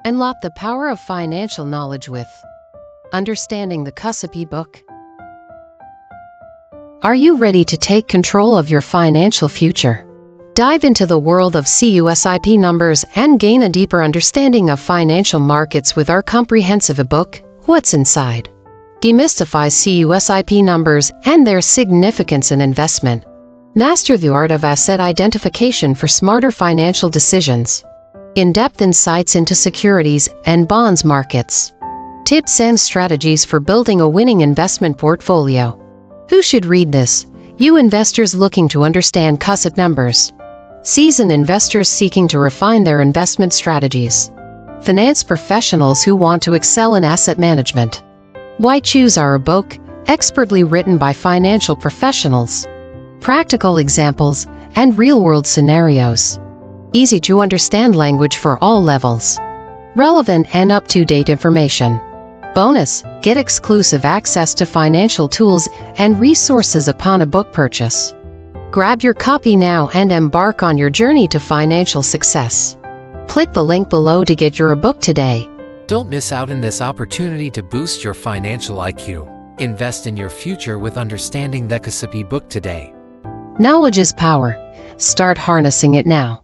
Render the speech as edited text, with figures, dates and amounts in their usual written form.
Unlock the power of financial knowledge with Understanding the CUSIP book. Are you ready to take control of your financial future? Dive into the world of CUSIP numbers and gain a deeper understanding of financial markets with our comprehensive book, What's Inside? Demystify CUSIP numbers and their significance in investment. Master the art of asset identification for smarter financial decisions. In-depth insights into securities and bonds markets. Tips and strategies for building a winning investment portfolio. Who should read this? You investors looking to understand CUSIP numbers. Seasoned investors seeking to refine their investment strategies. Finance professionals who want to excel in asset management. Why choose our book, expertly written by financial professionals? Practical examples and real-world scenarios. Easy to understand language for all levels. Relevant and up-to-date information. Bonus, get exclusive access to financial tools and resources upon a book purchase. Grab your copy now and embark on your journey to financial success. Click the link below to get your book today. Don't miss out on this opportunity to boost your financial IQ. Invest in your future with Understanding the CUSIP book today. Knowledge is power. Start harnessing it now.